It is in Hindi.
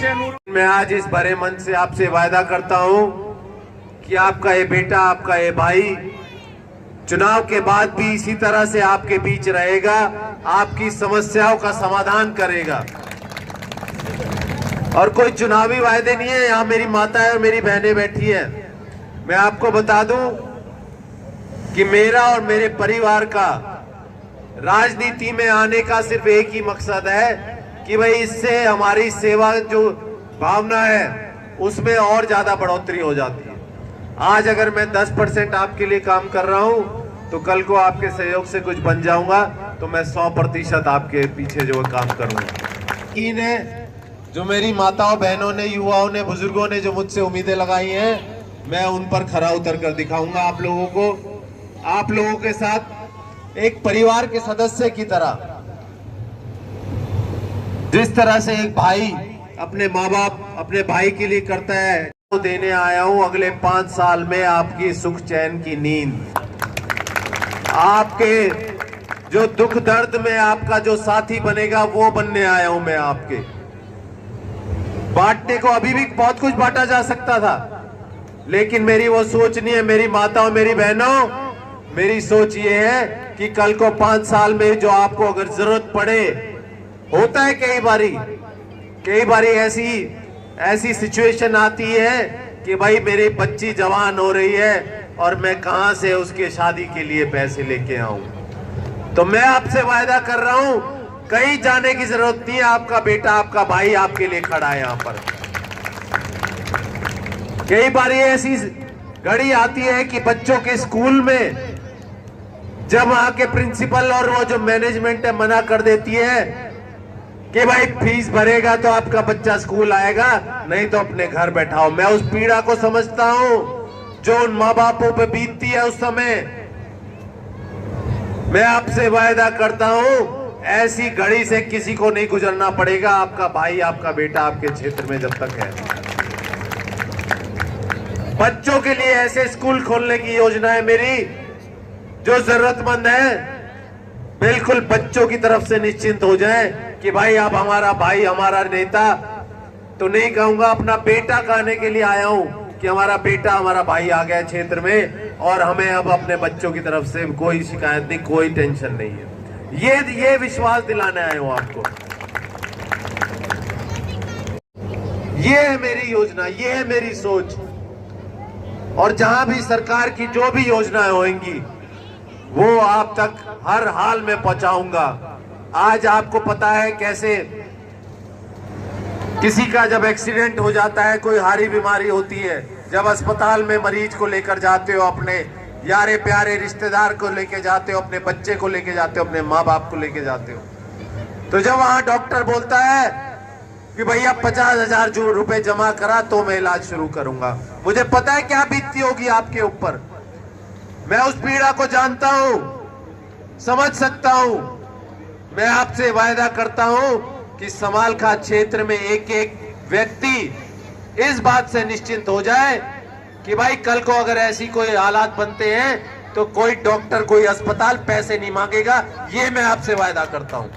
मैं आज इस बड़े मन से आपसे वायदा करता हूं कि आपका ये बेटा, आपका ये भाई चुनाव के बाद भी इसी तरह से आपके बीच रहेगा, आपकी समस्याओं का समाधान करेगा। और कोई चुनावी वायदे नहीं है, यहाँ मेरी माताएं और मेरी बहनें बैठी हैं। मैं आपको बता दूं कि मेरा और मेरे परिवार का राजनीति में आने का सिर्फ एक ही मकसद है कि भाई इससे हमारी सेवा जो भावना है उसमें और ज्यादा बढ़ोतरी हो जाती है। आज अगर मैं 10% आपके लिए काम कर रहा हूं तो कल को आपके सहयोग से कुछ बन जाऊंगा तो मैं 100% आपके पीछे जो काम करूंगा। है जो मेरी माताओं, बहनों ने, युवाओं ने, बुजुर्गों ने जो मुझसे उम्मीदें लगाई हैं, मैं उन पर खरा उतर कर दिखाऊंगा आप लोगों को। आप लोगों के साथ एक परिवार के सदस्य की तरह, जिस तरह से एक भाई अपने माँ बाप अपने भाई के लिए करता है, तो देने आया हूं अगले 5 साल में आपकी सुख चैन की नींद। आपके जो दुख दर्द में आपका जो साथी बनेगा वो बनने आया हूं मैं आपके। बांटने को अभी भी बहुत कुछ बांटा जा सकता था, लेकिन मेरी वो सोच नहीं है। मेरी माताओं, मेरी बहनों, मेरी सोच ये है कि कल को 5 साल में जो आपको अगर जरूरत पड़े, होता है कई बारी ऐसी सिचुएशन आती है कि भाई मेरी बच्ची जवान हो रही है और मैं कहां से उसके शादी के लिए पैसे लेके आऊं। तो मैं आपसे वायदा कर रहा हूं, कहीं जाने की जरूरत नहीं है। आपका बेटा, आपका भाई आपके लिए खड़ा है यहां पर। कई बार ऐसी घड़ी आती है कि बच्चों के स्कूल में जब वहां के प्रिंसिपल और वो जो मैनेजमेंट है मना कर देती है कि भाई फीस भरेगा तो आपका बच्चा स्कूल आएगा, नहीं तो अपने घर बैठाओ। मैं उस पीड़ा को समझता हूं जो उन माँ बापों पे बीतती है उस समय। मैं आपसे वायदा करता हूं ऐसी घड़ी से किसी को नहीं गुजरना पड़ेगा। आपका भाई, आपका बेटा आपके क्षेत्र में जब तक है, बच्चों के लिए ऐसे स्कूल खोलने की योजना है मेरी। जो जरूरतमंद है बिल्कुल बच्चों की तरफ से निश्चिंत हो जाए कि भाई आप हमारा भाई, हमारा नेता तो नहीं कहूंगा, अपना बेटा कहने के लिए आया हूं कि हमारा बेटा, हमारा भाई आ गया क्षेत्र में और हमें अब अपने बच्चों की तरफ से कोई शिकायत नहीं, कोई टेंशन नहीं है। ये विश्वास दिलाने आया हूं आपको। ये है मेरी योजना, ये है मेरी सोच। और जहां भी सरकार की जो भी योजनाएं होंगी वो आप तक हर हाल में पहुंचाऊंगा। आज आपको पता है कैसे किसी का जब एक्सीडेंट हो जाता है, कोई हारी बीमारी होती है, जब अस्पताल में मरीज को लेकर जाते हो, अपने यारे प्यारे रिश्तेदार को लेके जाते हो, अपने बच्चे को लेके जाते हो, अपने माँ बाप को लेके जाते हो, तो जब वहां डॉक्टर बोलता है कि भैया 50,000 रुपए जमा करा तो मैं इलाज शुरू करूंगा, मुझे पता है क्या बीतती होगी आपके ऊपर। मैं उस पीड़ा को जानता हूं, समझ सकता हूं। मैं आपसे वायदा करता हूं कि समालखा क्षेत्र में एक एक व्यक्ति इस बात से निश्चिंत हो जाए कि भाई कल को अगर ऐसी कोई हालात बनते हैं तो कोई डॉक्टर, कोई अस्पताल पैसे नहीं मांगेगा। ये मैं आपसे वायदा करता हूं।